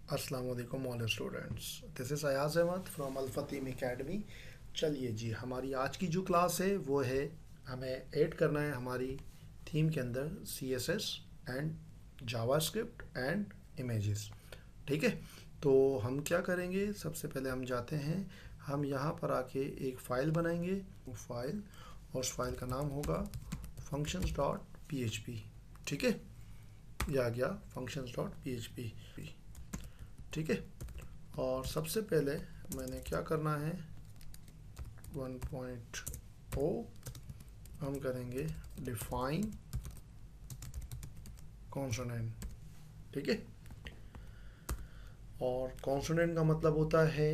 अस्सलाम वालेकुम all students, this is Ayaz Ahmed from Al-Fatim academy. चलिए जी, हमारी आज की जो क्लास है वो है हमें ऐड करना है हमारी थीम के अंदर CSS and JavaScript and images. ठीक है, तो हम क्या करेंगे, सबसे पहले हम जाते हैं, हम यहाँ पर आके एक फ़ाइल बनाएंगे फाइल, और उस फाइल का नाम होगा functions.php। ठीक है, यह आ गया functions.php। ठीक है, और सबसे पहले मैंने क्या करना है 1.0 हम करेंगे डिफाइन कॉन्सोनेंट। ठीक है, और कॉन्सोनेंट का मतलब होता है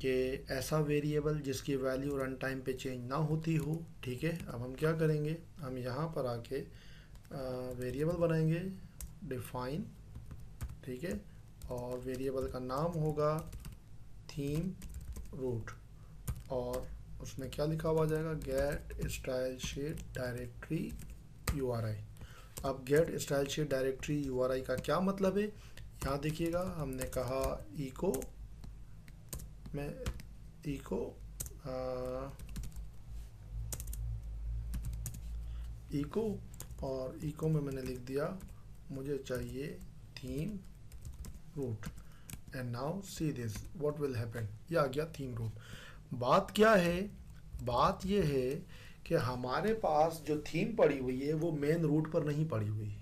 कि ऐसा वेरिएबल जिसकी वैल्यू रन टाइम पे चेंज ना होती हो। ठीक है, अब हम क्या करेंगे, हम यहाँ पर आके वेरिएबल बनाएंगे डिफाइन। ठीक है, और वेरिएबल का नाम होगा थीम रूट, और उसमें क्या लिखा हुआ जाएगा, get style sheet directory URI। अब get style sheet directory URI का क्या मतलब है, यहाँ देखिएगा, हमने कहा इको में इको इको और इको में मैंने लिख दिया मुझे चाहिए theme root, and now see this what will happen. ये आ गया थीम रूट। बात क्या है, बात ये है कि हमारे पास जो थीम पड़ी हुई है वो मेन रूट पर नहीं पड़ी हुई है,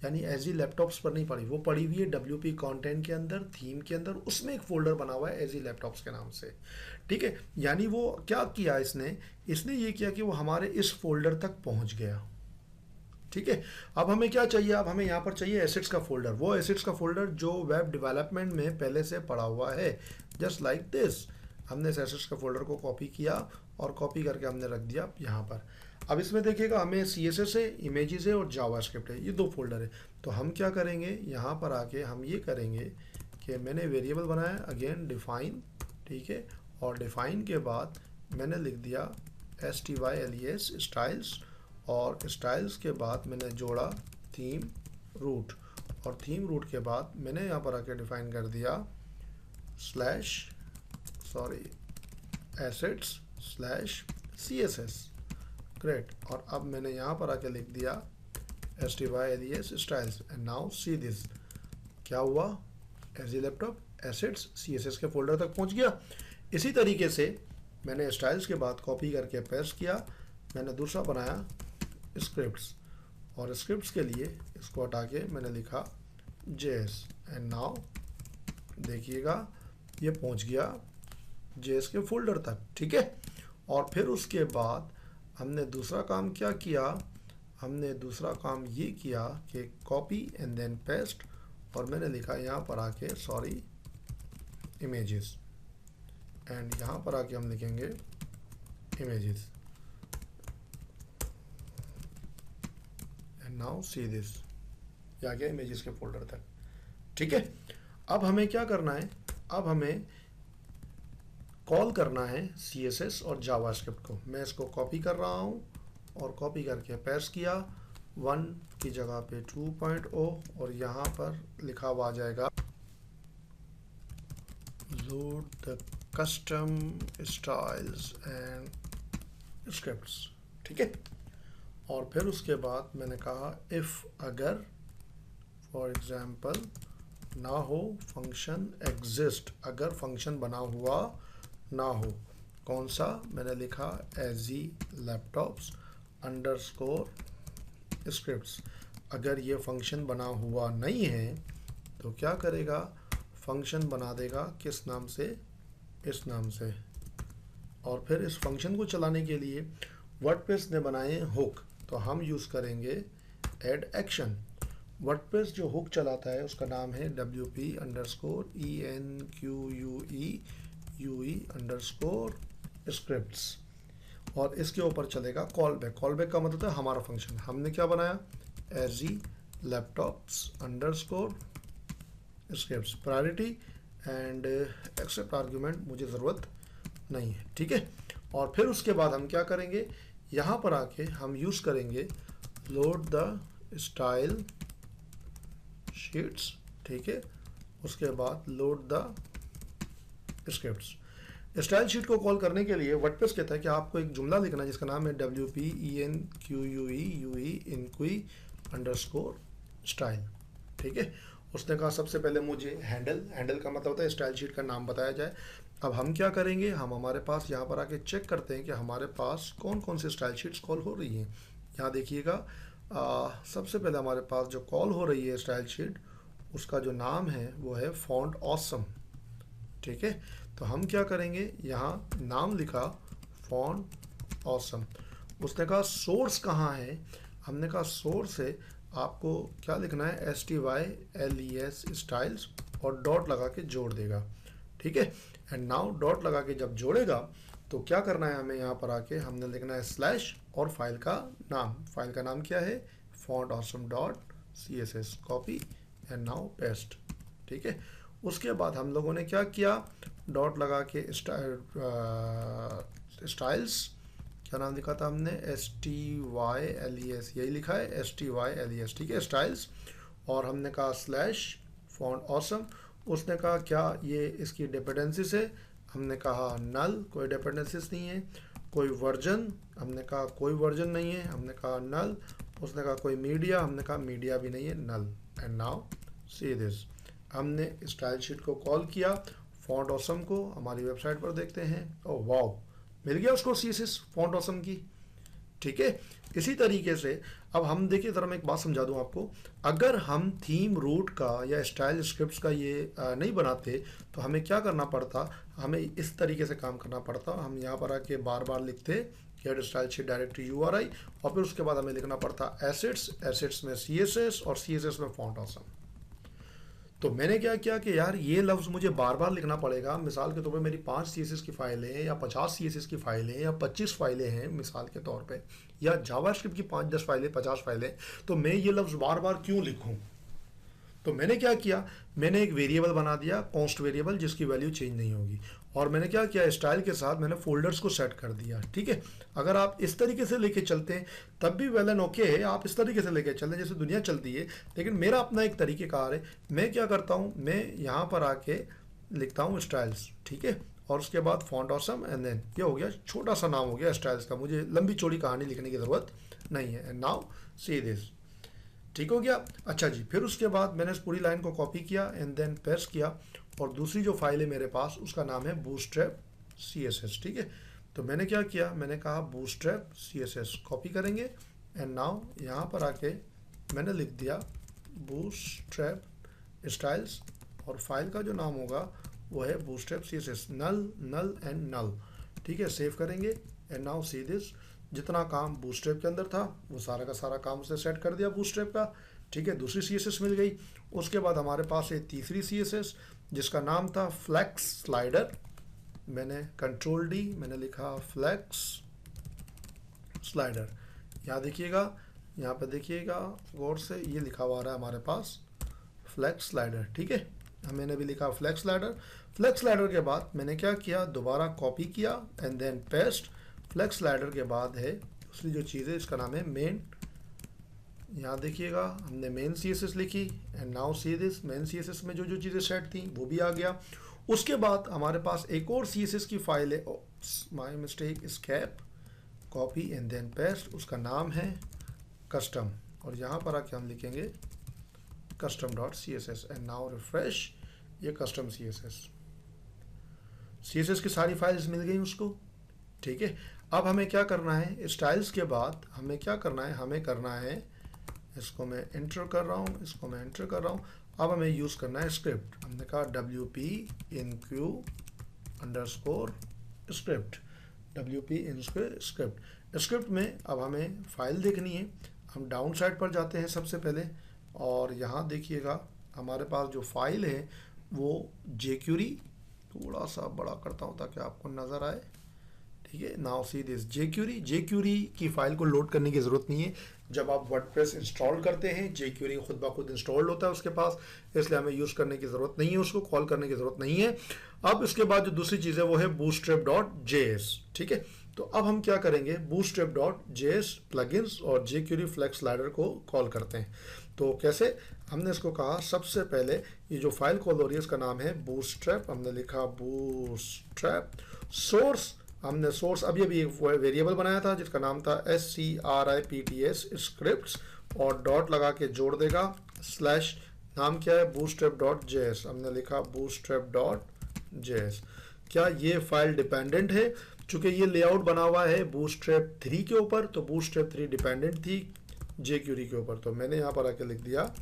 यानी एजी लैपटॉप्स पर नहीं पड़ी, वो पड़ी हुई है WP कंटेंट के अंदर, थीम के अंदर, उसमें एक फोल्डर बना हुआ है एजी लैपटॉप्स के नाम से। ठीक है, यानी वो क्या किया इसने ये किया कि वो हमारे इस फोल्डर तक पहुंच गया। ठीक है, अब हमें क्या चाहिए, अब हमें यहाँ पर चाहिए एसेट्स का फोल्डर, वो एसेट्स का फोल्डर जो वेब डेवलपमेंट में पहले से पड़ा हुआ है, जस्ट लाइक दिस। हमने इस एसेट्स का फोल्डर को कॉपी किया और कॉपी करके हमने रख दिया यहाँ पर। अब इसमें देखिएगा हमें CSS है, इमेजेस है और जावास्क्रिप्ट है, ये दो फोल्डर है। तो हम क्या करेंगे, यहाँ पर आके हम ये करेंगे कि मैंने वेरिएबल बनाया अगेन डिफाइन। ठीक है, और डिफाइन के बाद मैंने लिख दिया STYLES स्टाइल्स, और स्टाइल्स के बाद मैंने जोड़ा थीम रूट, और थीम रूट के बाद मैंने यहाँ पर आके डिफाइन कर दिया एसेट्स /CSS। ग्रेट, और अब मैंने यहाँ पर आके लिख दिया STYLES styles, and now see this क्या हुआ, एजी लैपटॉप एसेट्स CSS के फोल्डर तक पहुँच गया। इसी तरीके से मैंने स्टाइल्स के बाद कॉपी करके पेस्ट किया, मैंने दूसरा बनाया स्क्रिप्ट्स, और स्क्रिप्ट्स के लिए इसको हटा के मैंने लिखा JS, एंड नाउ देखिएगा ये पहुंच गया JS के फोल्डर तक। ठीक है, और फिर उसके बाद हमने दूसरा काम क्या किया, हमने दूसरा काम ये किया कि कॉपी एंड देन पेस्ट, और मैंने लिखा यहाँ पर आके इमेजेस, एंड यहाँ पर आके हम लिखेंगे images, and now see this, ये आ गया इमेजेस के फोल्डर तक। ठीक है, अब हमें क्या करना है, अब हमें कॉल करना है CSS और जावास्क्रिप्ट को। मैं इसको कॉपी कर रहा हूँ और कॉपी करके पेस्ट किया 1 की जगह पे 2.0, और यहाँ पर लिखा हुआ आ जाएगा load the custom styles and scripts. ठीक है, और फिर उसके बाद मैंने कहा इफ़ अगर फॉर एग्जाम्पल ना हो फंक्शन एग्जिस्ट, अगर फंक्शन बना हुआ ना हो, कौन सा, मैंने लिखा एजी लैपटॉप्स अंडरस्कोर स्क्रिप्ट्स। अगर ये फंक्शन बना हुआ नहीं है तो क्या करेगा, फंक्शन बना देगा किस नाम से, इस नाम से। और फिर इस फंक्शन को चलाने के लिए वर्डप्रेस ने बनाए हुक, तो हम यूज़ करेंगे एड एक्शन। वर्डप्रेस जो हुक चलाता है उसका नाम है WP_enqueuE_scripts, और इसके ऊपर चलेगा कॉल बैक। कॉल बैक का मतलब है हमारा फंक्शन, हमने क्या बनाया AG laptops underscore scripts, priority and accept argument मुझे ज़रूरत नहीं है। ठीक है, और फिर उसके बाद हम क्या करेंगे, यहाँ पर आके हम यूज़ करेंगे लोड द स्टाइल शीट्स। ठीक है, उसके बाद load the scripts. Style sheet को कॉल करने के लिए वर्डप्रेस कहता है कि आपको एक जुमला लिखना है जिसका नाम है WPENQUE इनक्वी अंडरस्कोर स्टाइल। ठीक है, उसने कहा सबसे पहले मुझे हैंडल का मतलब होता है स्टाइल शीट का नाम बताया जाए। अब हम क्या करेंगे, हम हमारे पास यहाँ पर आके चेक करते हैं कि हमारे पास कौन कौन सी स्टाइल शीट्स कॉल हो रही हैं। यहाँ देखिएगा, सबसे पहले हमारे पास जो कॉल हो रही है स्टाइल शीट, उसका जो नाम है वो है फॉन्ट ऑसम। ठीक है, तो हम क्या करेंगे, यहाँ नाम लिखा फॉन्ट ऑसम। उसने कहा सोर्स कहाँ है, हमने कहा सोर्स है, आपको क्या लिखना है STYLES स्टाइल्स और डॉट लगा के जोड़ देगा। ठीक है, एंड नाउ डॉट लगा के जब जोड़ेगा तो क्या करना है हमें, यहाँ पर आके हमने लिखना है स्लैश और फाइल का नाम क्या है fontawesome.css। Copy and now paste. ठीक है, उसके बाद हम लोगों ने क्या किया, डॉट लगा के स्टाइल्स, क्या नाम लिखा था हमने STYLES, यही लिखा है STYLES। ठीक है, स्टाइल्स, और हमने कहा स्लैश फॉन्ट ऑसम। उसने कहा क्या ये इसकी डिपेंडेंसीज है, हमने कहा नल, कोई डिपेंडेंसीज नहीं है। कोई वर्जन, हमने कहा कोई वर्जन नहीं है, हमने कहा नल। उसने कहा कोई मीडिया, हमने कहा मीडिया भी नहीं है, नल। एंड नाउ सी दिस, हमने स्टाइल शीट को कॉल किया फॉन्ट ऑसम को, हमारी वेबसाइट पर देखते हैं। ओह वाओ, मिल गया उसको CSS फॉन्ट ऑसम की। ठीक है, इसी तरीके से अब हम देखिए, जरा मैं एक बात समझा दूं आपको, अगर हम थीम रूट का या स्टाइल स्क्रिप्ट्स का ये नहीं बनाते तो हमें क्या करना पड़ता, हमें इस तरीके से काम करना पड़ता। हम यहाँ पर आके बार बार लिखते get style sheet directory URI, और फिर उसके बाद हमें लिखना पड़ता एसेट्स में CSS और CSS में फॉन्ट ऑसम। तो मैंने क्या किया कि यार ये लफ्ज़ मुझे बार बार लिखना पड़ेगा। मिसाल के तौर पे मेरी 5 CSS की फाइलें हैं या 50 CSS की फाइलें या 25 फाइलें हैं मिसाल के तौर पे, या जावास्क्रिप्ट की 5-10 फाइलें, 50 फाइलें, तो मैं ये लफ्ज़ बार बार क्यों लिखूं। तो मैंने क्या किया, मैंने एक वेरिएबल बना दिया कॉन्स्ट वेरिएबल, जिसकी वैल्यू चेंज नहीं होगी। और मैंने क्या किया, स्टाइल के साथ मैंने फोल्डर्स को सेट कर दिया। ठीक है, अगर आप इस तरीके से लेके चलते हैं तब भी वेल एंड ओके है, आप इस तरीके से लेके चलें जैसे दुनिया चलती है, लेकिन मेरा अपना एक तरीक़ेकार है। मैं क्या करता हूँ, मैं यहाँ पर आके लिखता हूँ स्टाइल्स। ठीक है, और उसके बाद फॉन्ट ऑसम, एंड देन ये हो गया, छोटा सा नाम हो गया स्टाइल्स का, मुझे लंबी चौड़ी कहानी लिखने की ज़रूरत नहीं है। एंड नाउ सी दिस, ठीक हो गया। अच्छा जी, फिर उसके बाद मैंने इस पूरी लाइन को कॉपी किया एंड देन पेस्ट किया, और दूसरी जो फाइल है मेरे पास उसका नाम है बूटस्ट्रैप CSS। ठीक है, तो मैंने क्या किया, मैंने कहा बूटस्ट्रैप CSS, कॉपी करेंगे एंड नाउ यहाँ पर आके मैंने लिख दिया बूटस्ट्रैप स्टाइल्स, और फाइल का जो नाम होगा वो है bootstrap CSS, null and null. ठीक है, सेव करेंगे एंड नाउ सी दिस, जितना काम बूटस्ट्रैप के अंदर था वो सारा का सारा काम उसने सेट कर दिया बूटस्ट्रैप का। ठीक है, दूसरी CSS मिल गई। उसके बाद हमारे पास है तीसरी CSS जिसका नाम था फ्लैक्स स्लाइडर। मैंने Ctrl+D, मैंने लिखा फ्लैक्स स्लाइडर। यहाँ देखिएगा, यहाँ पे देखिएगा गौर से, ये लिखा हुआ आ रहा है हमारे पास फ्लैक्स स्लाइडर। ठीक है, मैंने भी लिखा फ्लैक्स स्लाइडर। फ्लैक्स स्लाइडर के बाद मैंने क्या किया, दोबारा कॉपी किया and then paste. Flex slider के बाद है दूसरी जो चीज़ है, इसका नाम है मेन। यहाँ देखिएगा हमने मेन CSS लिखी and now see this, main CSS में जो जो चीज़ें सेट थी वो भी आ गया। उसके बाद हमारे पास एक और CSS की फाइल है, my mistake, escape, copy and then paste, उसका नाम है कस्टम, और यहाँ पर आके हम लिखेंगे custom.css एंड नाउ रिफ्रेश, ये कस्टम CSS की सारी फाइल्स मिल गई उसको। ठीक है, अब हमें क्या करना है, स्टाइल्स के बाद हमें क्या करना है, हमें करना है, इसको मैं एंटर कर रहा हूँ, इसको मैं एंटर कर रहा हूँ। अब हमें यूज़ करना है स्क्रिप्ट। हमने कहा WP_script, WP_script। स्क्रिप्ट में अब हमें फाइल देखनी है। हम डाउन साइड पर जाते हैं सबसे पहले, और यहाँ देखिएगा हमारे पास जो फाइल है वो jQuery, थोड़ा सा बड़ा करता हूँ ताकि आपको नज़र आए। ठीक है, नाउ सी दिस jQuery की फाइल को लोड करने की ज़रूरत नहीं है। जब आप वर्डप्रेस इंस्टॉल करते हैं jQuery खुद ब खुद इंस्टॉल्ड होता है उसके पास, इसलिए हमें यूज़ करने की ज़रूरत नहीं है, उसको कॉल करने की ज़रूरत नहीं है। अब इसके बाद जो दूसरी चीज़ है वो है bootstrap.js। ठीक है, तो अब हम क्या करेंगे, bootstrap.js plugins और jQuery Flex Slider को कॉल करते हैं। तो कैसे, हमने इसको कहा सबसे पहले ये जो फाइल कॉल हो रही है इसका नाम है bootstrap, हमने लिखा bootstrap सोर्स, हमने सोर्स अभी एक वेरिएबल बनाया था जिसका नाम था scripts स्क्रिप्ट्स और डॉट लगा के जोड़ देगा स्लैश, नाम क्या है bootstrap.js, हमने लिखा bootstrap.js। क्या ये फाइल डिपेंडेंट है, चूंकि ये लेआउट बना हुआ है bootstrap 3 के ऊपर, तो bootstrap 3 डिपेंडेंट थी jQuery के ऊपर, तो मैंने यहाँ पर आके लिख दिया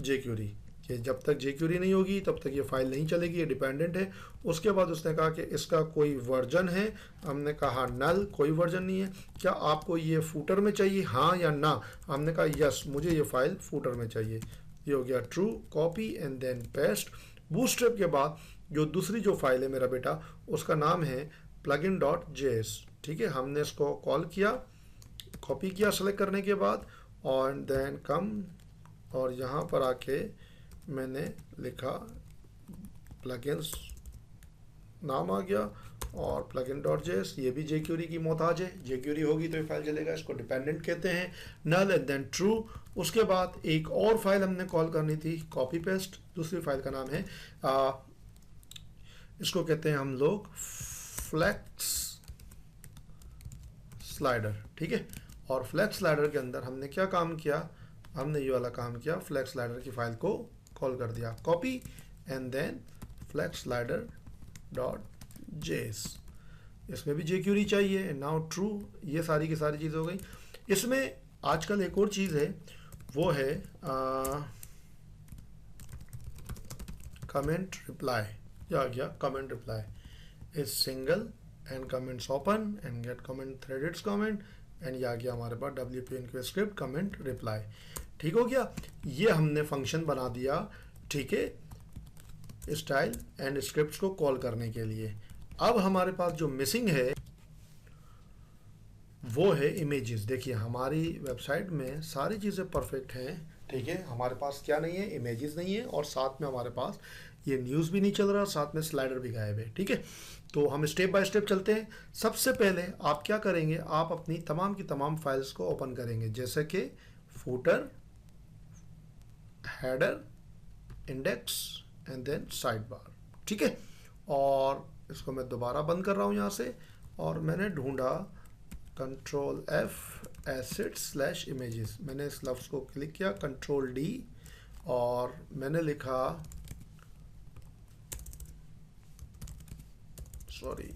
jQuery कि जब तक jQuery नहीं होगी तब तक ये फाइल नहीं चलेगी, ये डिपेंडेंट है। उसके बाद उसने कहा कि इसका कोई वर्जन है, हमने कहा नल, कोई वर्जन नहीं है। क्या आपको ये फूटर में चाहिए, हाँ या ना, हमने कहा यस, मुझे ये फाइल फूटर में चाहिए, ये हो गया true, copy and then paste. Bootstrap के बाद जो दूसरी जो फाइल है मेरा बेटा, उसका नाम है plugin.js, ठीक है, हमने इसको कॉल किया, कॉपी किया सेलेक्ट करने के बाद और देन कम, और यहाँ पर आके मैंने लिखा plugins, नाम आ गया, और plugin.js, ये भी jQuery की मोहताज है, jQuery होगी तो ये फाइल चलेगा, इसको डिपेंडेंट कहते हैं, नल एंड देन ट्रू। उसके बाद एक और फाइल हमने कॉल करनी थी, कॉपी पेस्ट, दूसरी फाइल का नाम है इसको कहते हैं हम लोग फ्लेक्स स्लाइडर, ठीक है। और फ्लेक्स स्लाइडर के अंदर हमने क्या काम किया, हमने ये वाला काम किया, फ्लेक्स स्लाइडर की फाइल को कॉल कर दिया, copy and then flex slider dot JS, इसमें भी jQuery चाहिए, नाउ ट्रू, ये सारी की सारी चीज़ हो गई। इसमें आजकल एक और चीज़ है, वो है कमेंट रिप्लाई, आ गया comment reply is single and comments open and get comment threadeds comment, and ये आ गया हमारे पास WP स्क्रिप्ट कमेंट रिप्लाई, ठीक हो गया। ये हमने फंक्शन बना दिया, ठीक है, स्टाइल एंड स्क्रिप्ट्स को कॉल करने के लिए। अब हमारे पास जो मिसिंग है वो है इमेजेस। देखिए हमारी वेबसाइट में सारी चीज़ें परफेक्ट हैं, ठीक है, हमारे पास क्या नहीं है, इमेजेस नहीं है, और साथ में हमारे पास ये न्यूज़ भी नहीं चल रहा, साथ में स्लाइडर भी गायब है, ठीक है। तो हम स्टेप बाय स्टेप चलते हैं। सबसे पहले आप क्या करेंगे, आप अपनी तमाम की तमाम फाइल्स को ओपन करेंगे, जैसे कि footer, header, index and then sidebar, ठीक है। और इसको मैं दोबारा बंद कर रहा हूँ यहाँ से, और मैंने ढूंढा कंट्रोल F assets/images, मैंने इस लफ्ज़ को क्लिक किया, कंट्रोल D, और मैंने लिखा सॉरी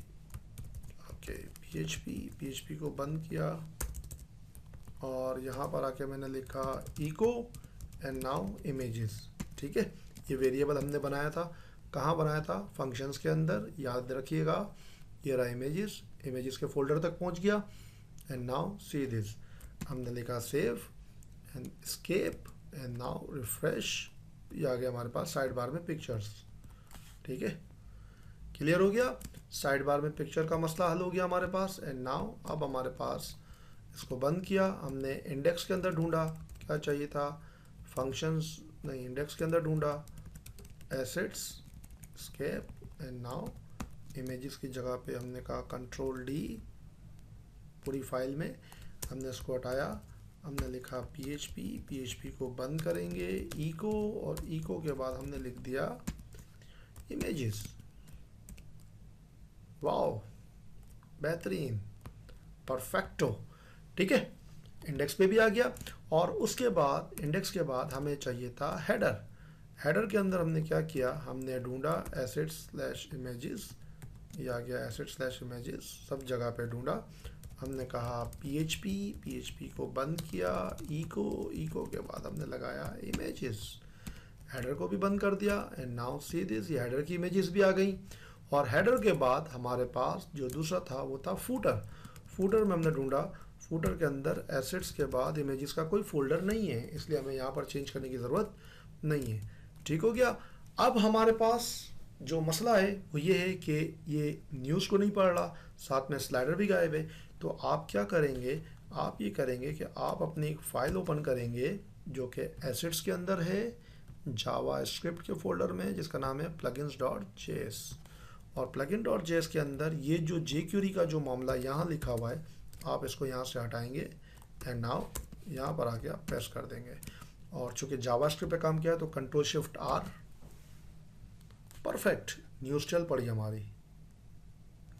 ओके PHP को बंद किया, और यहाँ पर आके मैंने लिखा इको एंड नाउ इमेजेस, ठीक है। ये वेरिएबल हमने बनाया था, कहाँ बनाया था, फंक्शंस के अंदर, याद रखिएगा, ये रहा इमेजेस, इमेजेस के फोल्डर तक पहुँच गया। एंड नाउ सी दिस, हमने लिखा save and escape and now refresh, ये आ गया हमारे पास साइड बार में पिक्चर्स, ठीक है, क्लियर हो गया। साइड बार में पिक्चर का मसला हल हो गया हमारे पास। एंड नाउ अब हमारे पास, इसको बंद किया, हमने इंडेक्स के अंदर ढूंढा, क्या चाहिए था, फंक्शंस नहीं, इंडेक्स के अंदर ढूंढा assets, escape and now images की जगह पे हमने कहा कंट्रोल D, पूरी फाइल में हमने इसको हटाया, हमने लिखा PHP को बंद करेंगे, इको, और इको के बाद हमने लिख दिया इमेजेस। वाओ, बेहतरीन, परफेक्टो, ठीक है, इंडेक्स पे भी आ गया। और उसके बाद इंडेक्स के बाद हमें चाहिए था हेडर, हेडर के अंदर हमने क्या किया, हमने ढूंढा assets/images, ये आ गया assets/images, सब जगह पे ढूंढा, हमने कहा PHP को बंद किया, इको के बाद हमने लगाया इमेजेस, हेडर को भी बंद कर दिया। एंड नाउ सी दिस, ये हेडर की इमेजेस भी आ गई। और हेडर के बाद हमारे पास जो दूसरा था वो था फूटर, फूटर में हमने ढूंढा, फूटर के अंदर एसेट्स के बाद इमेजेस का कोई फोल्डर नहीं है, इसलिए हमें यहाँ पर चेंज करने की ज़रूरत नहीं है, ठीक हो गया। अब हमारे पास जो मसला है वो ये है कि ये न्यूज़ को नहीं पढ़ रहा, साथ में स्लाइडर भी गायब है। तो आप क्या करेंगे, आप ये करेंगे कि आप अपनी एक फ़ाइल ओपन करेंगे जो कि एसेट्स के अंदर है, जावा स्क्रिप्ट के फोल्डर में, जिसका नाम है plugins.js, और प्लगइन डॉट जेएस के अंदर ये जो jQuery का जो मामला यहाँ लिखा हुआ है, आप इसको यहाँ से हटाएंगे एंड नाउ यहाँ पर आके आप प्रेस कर देंगे। और चूंकि जावास्क्रिप्ट पे काम किया है तो control shift R, perfect, news चल पड़ी हमारी,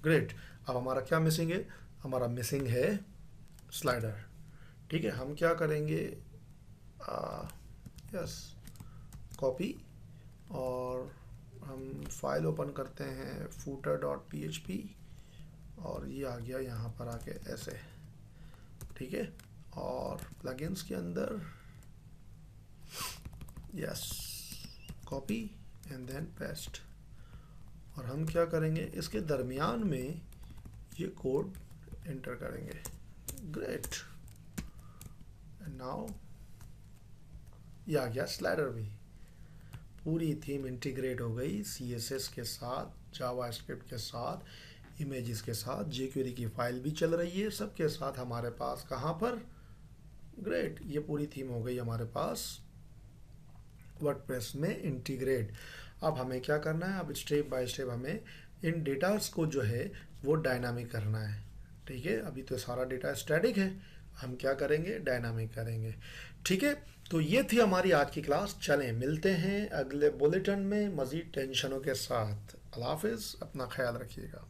ग्रेट। अब हमारा क्या मिसिंग है? हमारा मिसिंग है स्लाइडर। ठीक है, हम क्या करेंगे, यस, कॉपी, और हम फाइल ओपन करते हैं footer.php, और ये आ गया यहाँ पर आके ऐसे। ठीक है, और प्लगइन्स के अंदर yes, copy and then paste, और हम क्या करेंगे, इसके दरमियान में ये कोड एंटर करेंगे, ग्रेट। एंड नाउ ये आ गया स्लाइडर भी। पूरी थीम इंटीग्रेट हो गई CSS के साथ, जावास्क्रिप्ट के साथ, इमेजेस के साथ, jQuery की फाइल भी चल रही है, सबके साथ हमारे पास कहाँ पर, ग्रेट, ये पूरी थीम हो गई हमारे पास वर्डप्रेस में इंटीग्रेट। अब हमें क्या करना है, अब स्टेप बाय स्टेप हमें इन डेटास को जो है वो डायनामिक करना है। ठीक है, अभी तो सारा डेटा स्टैटिक है, हम क्या करेंगे, डायनामिक करेंगे। ठीक है, तो ये थी हमारी आज की क्लास। चलें मिलते हैं अगले बुलेटिन में मज़ीद टेंशनों के साथ। अल्लाह हाफिज़, अपना ख्याल रखिएगा।